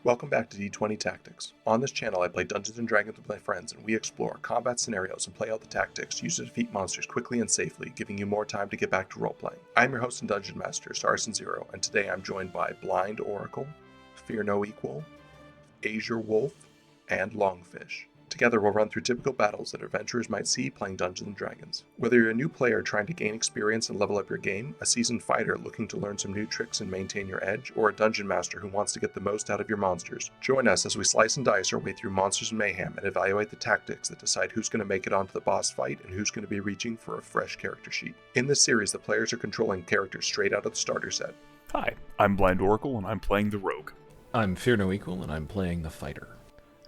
Welcome back to D20 Tactics. On this channel I play Dungeons & Dragons with my friends and we explore combat scenarios and play out the tactics used to defeat monsters quickly and safely, giving you more time to get back to roleplaying. I'm your host and Dungeon Master, Sarson0, and today I'm joined by BlindOracle, Fear No Equal, AzureWolf, and LongFish. Together we'll run through typical battles that adventurers might see playing Dungeons & Dragons. Whether you're a new player trying to gain experience and level up your game, a seasoned fighter looking to learn some new tricks and maintain your edge, or a dungeon master who wants to get the most out of your monsters, join us as we slice and dice our way through monsters and mayhem and evaluate the tactics that decide who's going to make it onto the boss fight and who's going to be reaching for a fresh character sheet. In this series, the players are controlling characters straight out of the starter set. Hi, I'm BlindOracle and I'm playing the Rogue. I'm Fear No Equal and I'm playing the Fighter.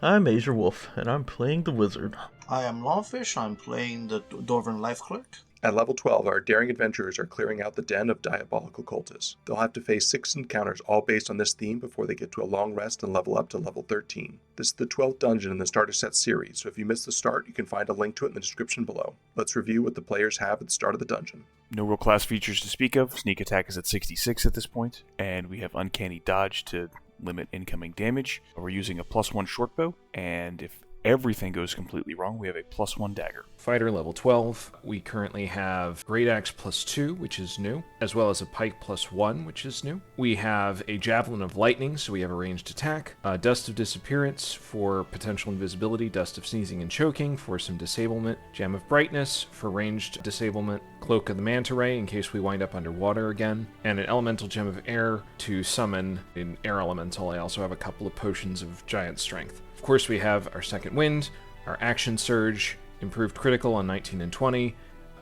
I'm AzureWolf, and I'm playing the Wizard. I am LongFish, I'm playing the Dwarven Life Clerk. At level 12, our daring adventurers are clearing out the den of Diabolical Cultists. They'll have to face 6 encounters all based on this theme before they get to a long rest and level up to level 13. This is the 12th dungeon in the starter set series, so if you missed the start, you can find a link to it in the description below. Let's review what the players have at the start of the dungeon. No real class features to speak of. Sneak attack is at 66 at this point, and we have uncanny dodge to limit incoming damage. We're using a +1 shortbow, and if everything goes completely wrong, we have a +1 dagger. Fighter level 12. We currently have Great Axe +2, which is new, as well as a Pike +1, which is new. We have a Javelin of Lightning, so we have a ranged attack. Dust of Disappearance for potential invisibility. Dust of Sneezing and Choking for some disablement. Gem of Brightness for ranged disablement. Cloak of the Manta Ray in case we wind up underwater again. And an Elemental Gem of Air to summon an Air Elemental. I also have a couple of Potions of Giant Strength. Of course, we have our Second Wind, our Action Surge, Improved Critical on 19 and 20,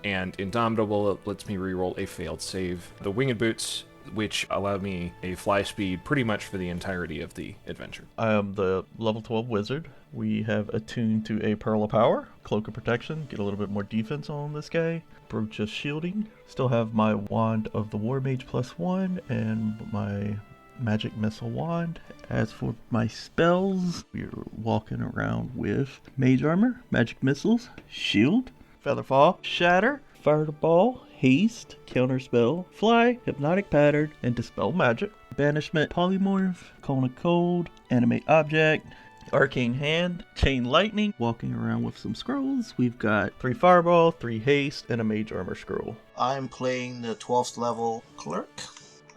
and Indomitable lets me reroll a failed save. The Winged Boots, which allow me a fly speed pretty much for the entirety of the adventure. I am the level 12 Wizard. We have attuned to a Pearl of Power, Cloak of Protection, get a little bit more defense on this guy, Brooch of Shielding. Still have my Wand of the War Mage +1, and my Magic Missile Wand. As for my spells, we're walking around with Mage Armor, Magic Missiles, Shield, Featherfall, Shatter, Fireball, Haste, Counterspell, Fly, Hypnotic Pattern, and Dispel Magic. Banishment, Polymorph, Cone of Cold, Animate Object, Arcane Hand, Chain Lightning. Walking around with some scrolls, we've got 3 Fireball, 3 Haste, and a Mage Armor scroll. I'm playing the 12th level Clerk.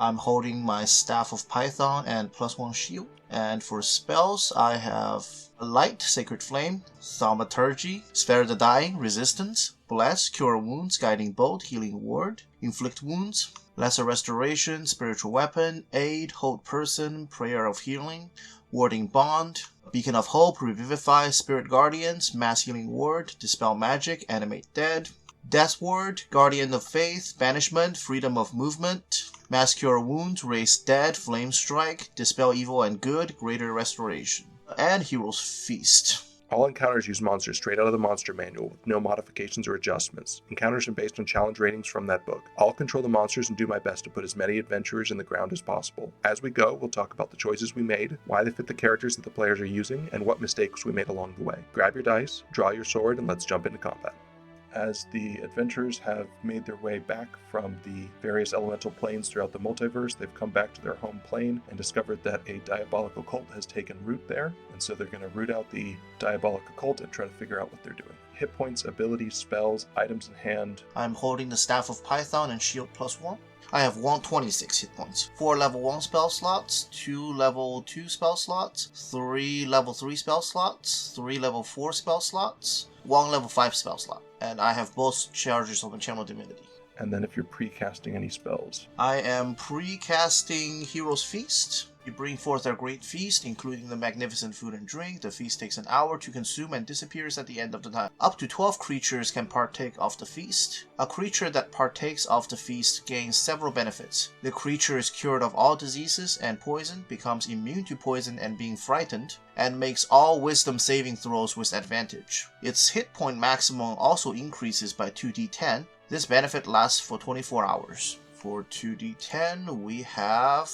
I'm holding my Staff of Python and +1 shield. And for spells, I have Light, Sacred Flame, Thaumaturgy, Spare the Dying, Resistance, Bless, Cure Wounds, Guiding Bolt, Healing Word, Inflict Wounds, Lesser Restoration, Spiritual Weapon, Aid, Hold Person, Prayer of Healing, Warding Bond, Beacon of Hope, Revivify, Spirit Guardians, Mass Healing Word, Dispel Magic, Animate Dead, Death Ward, Guardian of Faith, Banishment, Freedom of Movement, Mass Cure Wounds, Raise Dead, Flame Strike, Dispel Evil and Good, Greater Restoration, and Hero's Feast. All encounters use monsters straight out of the monster manual with no modifications or adjustments. Encounters are based on challenge ratings from that book. I'll control the monsters and do my best to put as many adventurers in the ground as possible. As we go, we'll talk about the choices we made, why they fit the characters that the players are using, and what mistakes we made along the way. Grab your dice, draw your sword, and let's jump into combat. As the adventurers have made their way back from the various elemental planes throughout the multiverse, they've come back to their home plane and discovered that a diabolical cult has taken root there, and so they're going to root out the diabolical cult and try to figure out what they're doing. Hit points, abilities, spells, items in hand. I'm holding the Staff of Python and shield +1. I have 126 hit points, 4 level 1 spell slots, 2 level 2 spell slots, 3 level 3 spell slots, 3 level 4 spell slots, 1 level 5 spell slot, and I have both charges of Channel Divinity. And then if you're pre-casting any spells. I am pre-casting Hero's Feast. You bring forth a great feast, including the magnificent food and drink. The feast takes an hour to consume and disappears at the end of the time. Up to 12 creatures can partake of the feast. A creature that partakes of the feast gains several benefits. The creature is cured of all diseases and poison, becomes immune to poison and being frightened, and makes all wisdom saving throws with advantage. Its hit point maximum also increases by 2d10. This benefit lasts for 24 hours. For 2d10, we have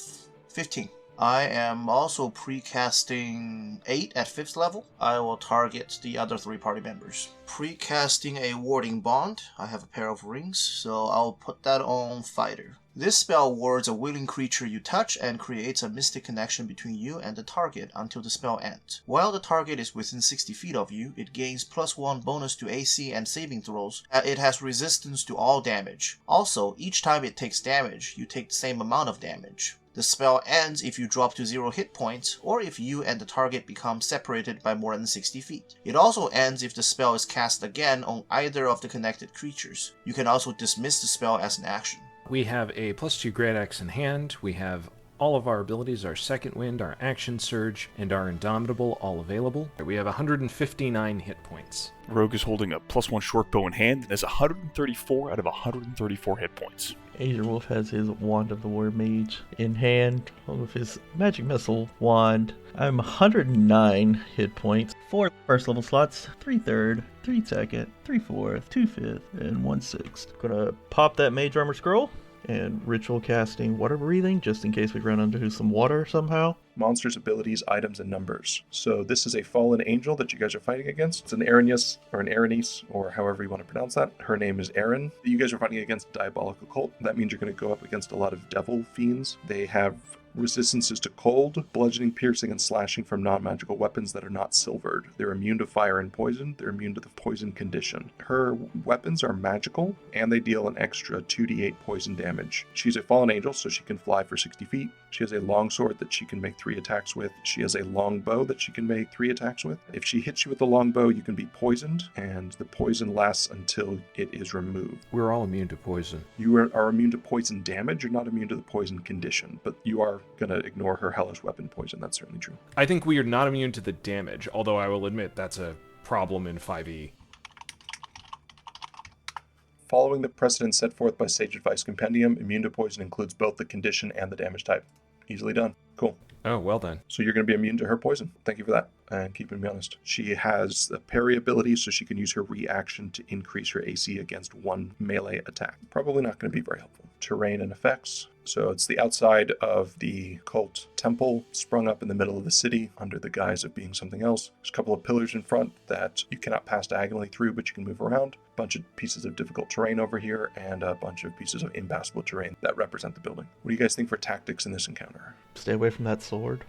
15. I am also pre-casting 8 at 5th level. I will target the other 3 party members. Pre-casting a Warding Bond. I have a pair of rings, so I'll put that on Fighter. This spell wards a willing creature you touch and creates a mystic connection between you and the target until the spell ends. While the target is within 60 feet of you, it gains +1 bonus to AC and saving throws. It has resistance to all damage. Also, each time it takes damage, you take the same amount of damage. The spell ends if you drop to 0 hit points, or if you and the target become separated by more than 60 feet. It also ends if the spell is cast again on either of the connected creatures. You can also dismiss the spell as an action. We have a +2 Great Axe in hand. We have all of our abilities, our Second Wind, our Action Surge, and our Indomitable all available. We have 159 hit points. Rogue is holding a +1 short bow in hand and has 134 out of 134 hit points. AzureWolf has his Wand of the War Mage in hand, along with his Magic Missile wand. I'm 109 hit points, 4 first level slots, 3 third, 3 second, 3 fourth, 2 fifth, and 1 sixth. Gonna pop that Mage Armor Scroll and ritual casting Water Breathing just in case we run into some water somehow. Monsters, abilities, items, and numbers. So this is a fallen angel that you guys are fighting against. It's an Erinyes, or an Erinyes, or however you want to pronounce that. Her name is Erin. You guys are fighting against Diabolical Cult. That means you're going to go up against a lot of devil fiends. They have resistances to cold, bludgeoning, piercing, and slashing from non-magical weapons that are not silvered. They're immune to fire and poison. They're immune to the poison condition. Her weapons are magical, and they deal an extra 2d8 poison damage. She's a fallen angel, so she can fly for 60 feet. She has a longsword that she can make 3 attacks with. She has a long bow that she can make 3 attacks with. If she hits you with the long bow, you can be poisoned, and the poison lasts until it is removed. We're all immune to poison. You are immune to poison damage. You're not immune to the poison condition, but you are going to ignore her hellish weapon poison. That's certainly true. I think we are not immune to the damage, although I will admit that's a problem in 5e. Following the precedent set forth by Sage Advice Compendium, immune to poison includes both the condition and the damage type. Easily done. Cool. Oh, well then. So you're going to be immune to her poison. Thank you for that. And keeping me honest. She has a parry ability, so she can use her reaction to increase her AC against 1 melee attack. Probably not going to be very helpful. Terrain and effects. So it's the outside of the cult temple, sprung up in the middle of the city under the guise of being something else. There's a couple of pillars in front that you cannot pass diagonally through, but you can move around. A bunch of pieces of difficult terrain over here, and a bunch of pieces of impassable terrain that represent the building. What do you guys think for tactics in this encounter? Stay away from that sword.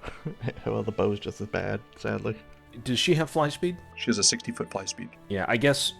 Well, the bow's just as bad, sadly. Does she have fly speed? She has a 60-foot fly speed. Yeah,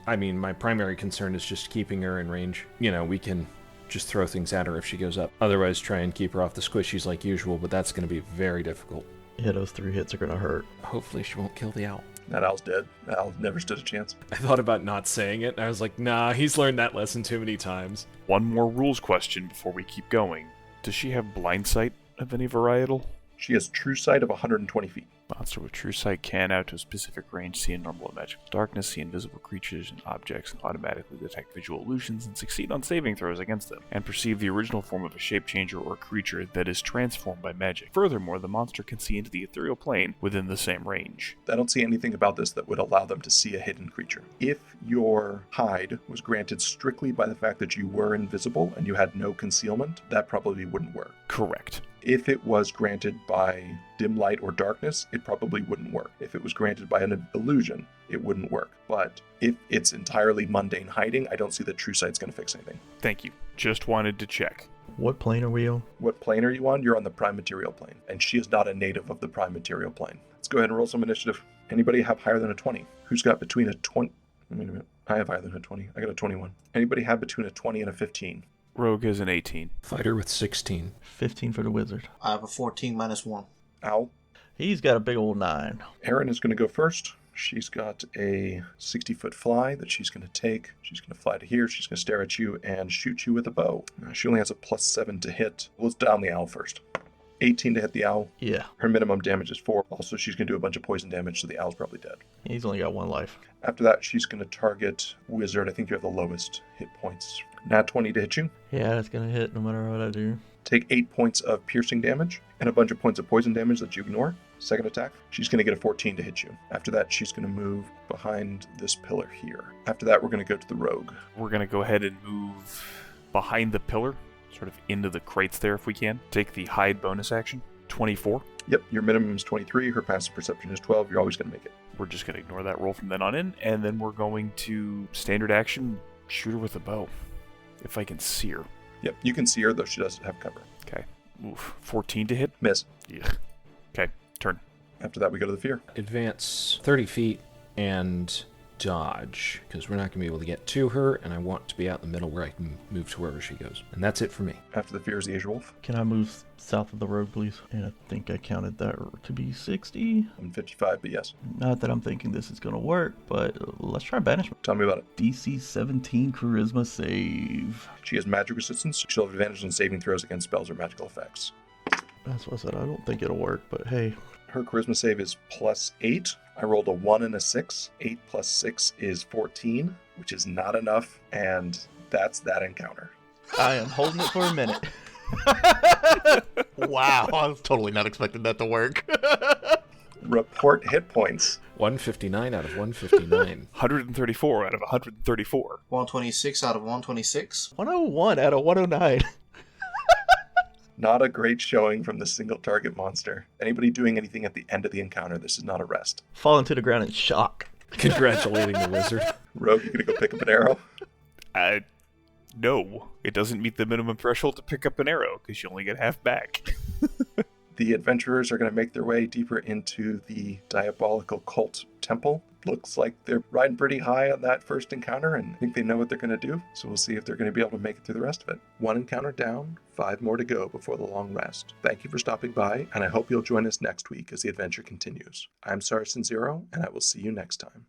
I mean, my primary concern is just keeping her in range. You know, we can just throw things at her if she goes up. Otherwise, try and keep her off the squishies like usual, but that's going to be very difficult. Yeah, those 3 hits are going to hurt. Hopefully she won't kill the owl. That owl's dead. That owl never stood a chance. I thought about not saying it, and I was like, nah, he's learned that lesson too many times. One more rules question before we keep going. Does she have blind sight of any varietal? She has true sight of 120 feet. Monster with true sight can, out to a specific range, see in normal and magical darkness, see invisible creatures and objects, and automatically detect visual illusions and succeed on saving throws against them, and perceive the original form of a shape changer or creature that is transformed by magic. Furthermore, the monster can see into the ethereal plane within the same range. I don't see anything about this that would allow them to see a hidden creature. If your hide was granted strictly by the fact that you were invisible and you had no concealment, that probably wouldn't work. Correct. If it was granted by dim light or darkness, it probably wouldn't work. If it was granted by an illusion, it wouldn't work. But if it's entirely mundane hiding, I don't see that true sight's going to fix anything. Thank you. Just wanted to check. What plane are we on? What plane are you on? You're on the prime material plane, and she is not a native of the prime material plane. Let's go ahead and roll some initiative. Anybody have higher than a 20? Who's got between a 20? Wait a minute. I have higher than a 20. I got a 21. Anybody have between a 20 and a 15? Rogue is an 18. Fighter with 16. 15 for the wizard. I have a 14 minus 1. Owl. He's got a big old 9. Erin is going to go first. She's got a 60-foot fly that she's going to take. She's going to fly to here. She's going to stare at you and shoot you with a bow. She only has a +7 to hit. Let's down the owl first. 18 to hit the owl. Yeah. Her minimum damage is 4. Also, she's going to do a bunch of poison damage, so the owl's probably dead. He's only got 1 life. After that, she's going to target Wizard. I think you have the lowest hit points. Nat 20 to hit you. Yeah, that's going to hit no matter what I do. Take 8 points of piercing damage and a bunch of points of poison damage that you ignore. Second attack, she's going to get a 14 to hit you. After that, she's going to move behind this pillar here. After that, we're going to go to the rogue. We're going to go ahead and move behind the pillar, sort of into the crates there if we can. Take the hide bonus action. 24. Yep, your minimum is 23. Her passive perception is 12. You're always going to make it. We're just going to ignore that roll from then on in, and then we're going to standard action shoot her with a bow. If I can see her. Yep, you can see her, though she doesn't have cover. Okay. Oof. 14 to hit? Miss. Yeah. Okay, turn. After that, we go to the fear. Advance 30 feet and dodge, because we're not going to be able to get to her, and I want to be out in the middle where I can move to wherever she goes. And that's it for me. After the fear is the AzureWolf. Can I move south of the road, please? And I think I counted that to be 60. I'm 55, but yes. Not that I'm thinking this is going to work, but let's try banishment. Tell me about it. DC 17 charisma save. She has magic resistance. She'll have advantage on saving throws against spells or magical effects. That's what I said. I don't think it'll work, but hey. Her charisma save is +8. I rolled a 1 and a 6. 8 plus 6 is 14, which is not enough, and that's that encounter. I am holding it for a minute. Wow, I was totally not expecting that to work. Report hit points. 159 out of 159. 134 out of 134. 126 out of 126. 101 out of 109. Not a great showing from the single target monster. Anybody doing anything at the end of the encounter, this is not a rest. Falling to the ground in shock. Congratulating the wizard. Rogue, you gonna go pick up an arrow? No. It doesn't meet the minimum threshold to pick up an arrow, because you only get half back. The adventurers are going to make their way deeper into the Diabolical Cult temple. Looks like they're riding pretty high on that first encounter, and I think they know what they're going to do. So we'll see if they're going to be able to make it through the rest of it. 1 encounter down, 5 more to go before the long rest. Thank you for stopping by, and I hope you'll join us next week as the adventure continues. I'm Saracen Zero, and I will see you next time.